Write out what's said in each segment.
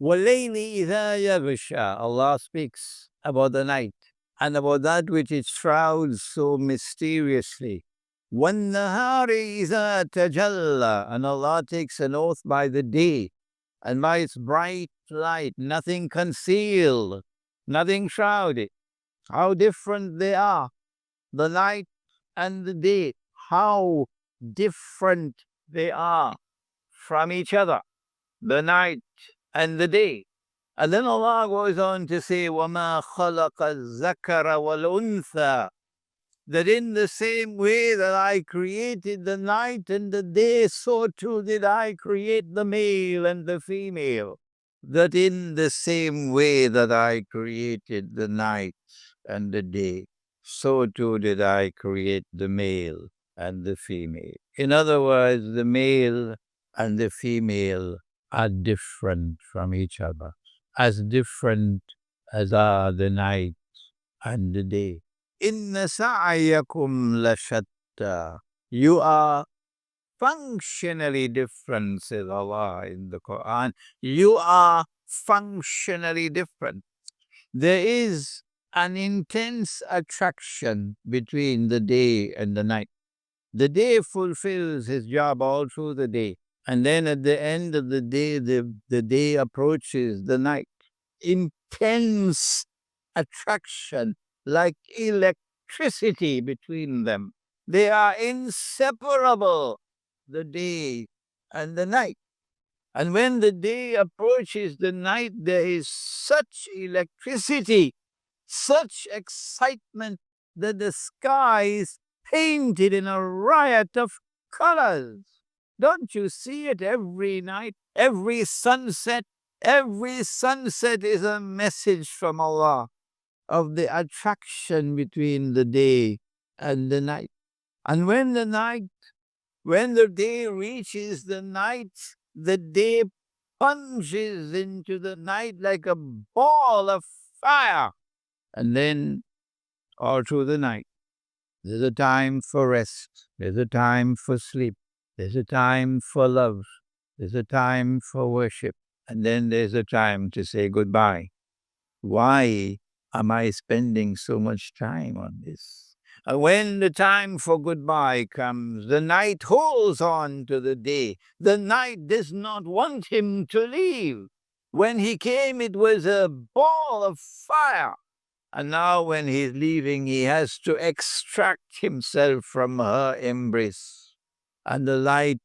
وَاللَّيْلِ إِذَا يَغْشَى. Allah speaks about the night and about that which it shrouds so mysteriously. وَالنَّهَارِ إِذَا تَجَلَّى. And Allah takes an oath by the day and by its bright light, nothing concealed, nothing shrouded. How different they are, the night and the day. How different they are from each other, the night and the day. And then Allah goes on to say, وَمَا خَلَقَ الذَّكَرَ وَالْأُنثَى. That in the same way that I created the night and the day, so too did I create the male and the female. That in the same way that I created the night and the day, so too did I create the male and the female. In other words, the male and the female are different from each other, as different as are the night and the day. Inna sa'yakum lashatta. You are functionally different, says Allah in the Quran. You are functionally different. There is an intense attraction between the day and the night. The day fulfills his job all through the day. And then at the end of the day, the day approaches the night. Intense attraction, like electricity between them. They are inseparable, the day and the night. And when the day approaches the night, there is such electricity, such excitement that the sky is painted in a riot of colors. Don't you see it every night, every sunset? Every sunset is a message from Allah of the attraction between the day and the night. And when the day reaches the night, the day plunges into the night like a ball of fire. And then all through the night, there's a time for rest, there's a time for sleep, there's a time for love, there's a time for worship, and then there's a time to say goodbye. Why am I spending so much time on this? And when the time for goodbye comes, the night holds on to the day. The night does not want him to leave. When he came, it was a ball of fire. And now when he's leaving, he has to extract himself from her embrace. And the light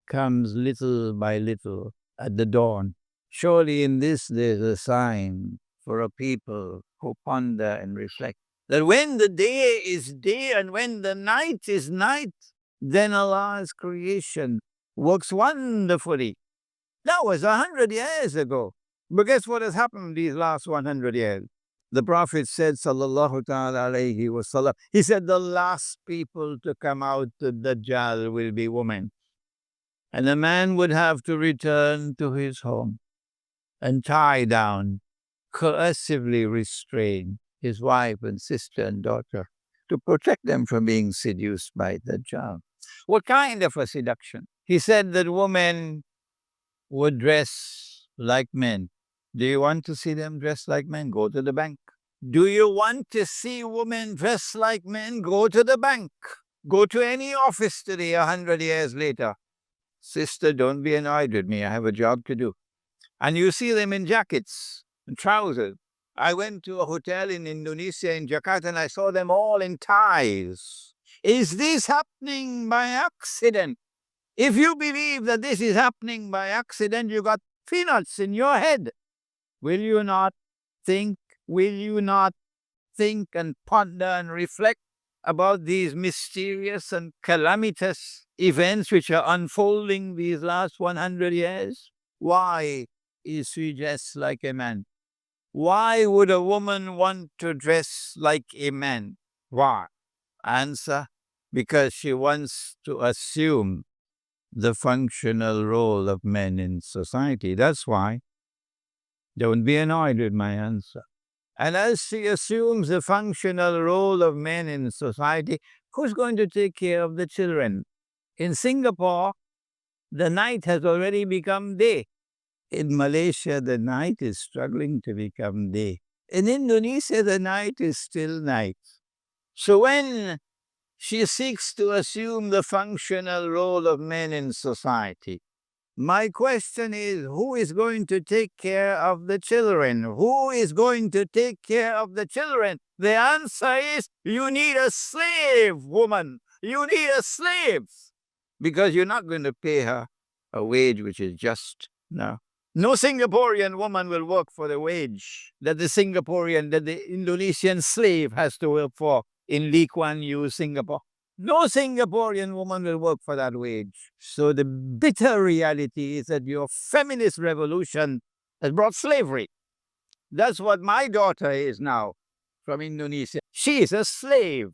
comes little by little at the dawn. Surely in this there's a sign for a people who ponder and reflect that when the day is day and when the night is night, then Allah's creation works wonderfully. That was 100 years ago. But guess what has happened these last 100 years? The Prophet said, sallallahu ta'ala alayhi wa sallam, he said the last people to come out to Dajjal will be women. And a man would have to return to his home and tie down, coercively restrain his wife and sister and daughter to protect them from being seduced by Dajjal. What kind of a seduction? He said that women would dress like men. Do you want to see them dress like men? Go to the bank. Do you want to see women dress like men? Go to the bank. Go to any office today 100 years later. Sister, don't be annoyed with me. I have a job to do. And you see them in jackets and trousers. I went to a hotel in Indonesia, in Jakarta, and I saw them all in ties. Is this happening by accident? If you believe that this is happening by accident, you got peanuts in your head. Will you not think? Will you not think and ponder and reflect about these mysterious and calamitous events which are unfolding these last 100 years? Why is she dressed like a man? Why would a woman want to dress like a man? Why? Answer, because she wants to assume the functional role of men in society. That's why. Don't be annoyed with my answer. And as she assumes the functional role of men in society, who's going to take care of the children? In Singapore, the night has already become day. In Malaysia, the night is struggling to become day. In Indonesia, the night is still night. So when she seeks to assume the functional role of men in society, my question is, who is going to take care of the children? Who is going to take care of the children? The answer is, you need a slave, woman. You need a slave. Because you're not going to pay her a wage which is just. No. No Singaporean woman will work for the wage that the Indonesian slave has to work for in Lee Kuan Yew, Singapore. No Singaporean woman will work for that wage. So the bitter reality is that your feminist revolution has brought slavery. That's what my daughter is now from Indonesia. She is a slave.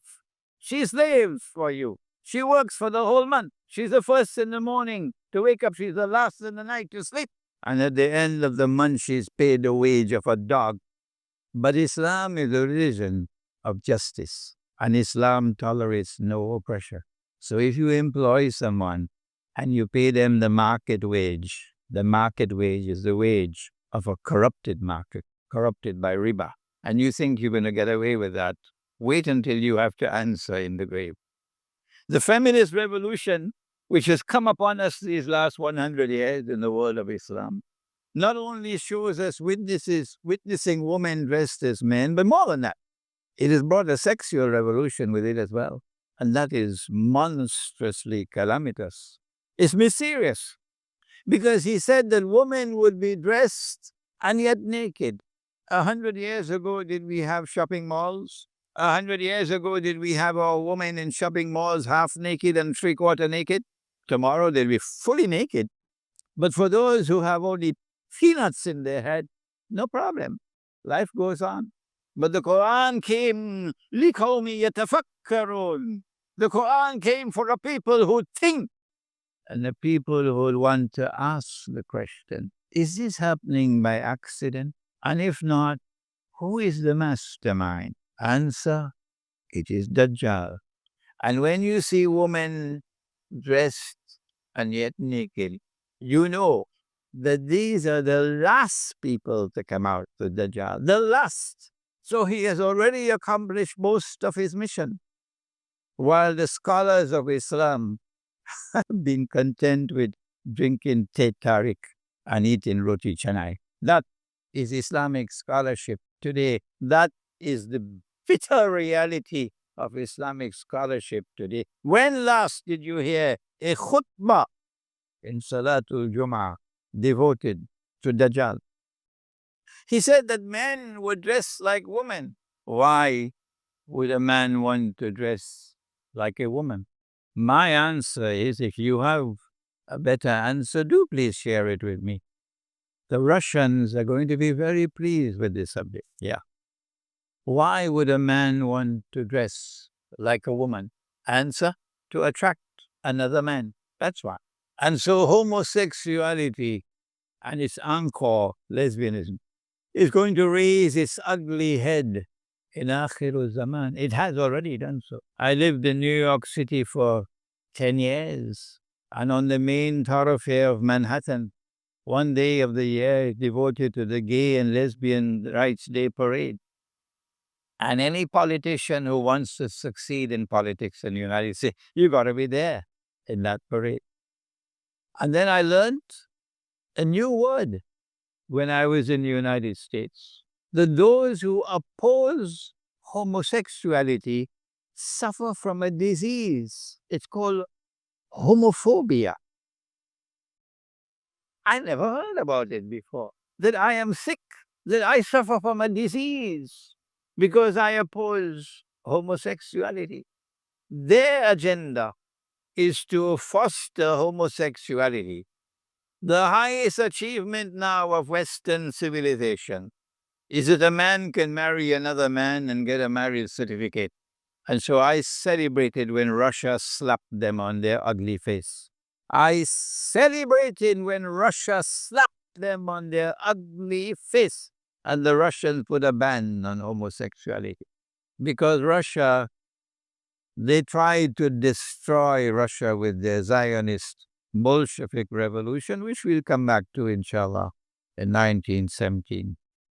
She slaves for you. She works for the whole month. She's the first in the morning to wake up. She's the last in the night to sleep. And at the end of the month, she's paid the wage of a dog. But Islam is a religion of justice. And Islam tolerates no oppression. So if you employ someone and you pay them the market wage is the wage of a corrupted market, corrupted by riba. And you think you're going to get away with that, wait until you have to answer in the grave. The feminist revolution, which has come upon us these last 100 years in the world of Islam, not only shows us witnessing women dressed as men, but more than that, it has brought a sexual revolution with it as well. And that is monstrously calamitous. It's mysterious. Because he said that women would be dressed and yet naked. 100 years ago, did we have shopping malls? 100 years ago, did we have our women in shopping malls half naked and three-quarter naked? Tomorrow, they'll be fully naked. But for those who have only peanuts in their head, no problem. Life goes on. But the Quran came, لِقَوْمِ يَتَفَكَّرُونَ. The Quran came for a people who think. And the people who want to ask the question, is this happening by accident? And if not, who is the mastermind? Answer, it is Dajjal. And when you see women dressed and yet naked, you know that these are the last people to come out to Dajjal. The last. So he has already accomplished most of his mission. While the scholars of Islam have been content with drinking Teh Tarik and eating roti canai. That is Islamic scholarship today. That is the bitter reality of Islamic scholarship today. When last did you hear a khutbah in Salatul Jum'ah devoted to Dajjal? He said that men would dress like women. Why would a man want to dress like a woman? My answer is, if you have a better answer, do please share it with me. The Russians are going to be very pleased with this subject. Yeah. Why would a man want to dress like a woman? Answer, to attract another man. That's why. And so homosexuality and its encore, lesbianism, is going to raise its ugly head in Akhirul Zaman. It has already done so. I lived in New York City for 10 years, and on the main thoroughfare of Manhattan, one day of the year is devoted to the Gay and Lesbian Rights Day parade. And any politician who wants to succeed in politics in the United States, you got to be there in that parade. And then I learned a new word when I was in the United States, that those who oppose homosexuality suffer from a disease. It's called homophobia. I never heard about it before. That I am sick, that I suffer from a disease because I oppose homosexuality. Their agenda is to foster homosexuality. The highest achievement now of Western civilization is that a man can marry another man and get a marriage certificate. And so I celebrated when Russia slapped them on their ugly face. I celebrated when Russia slapped them on their ugly face. And the Russians put a ban on homosexuality. Because Russia, they tried to destroy Russia with their Zionist Bolshevik revolution, which we'll come back to, inshallah. in 1917.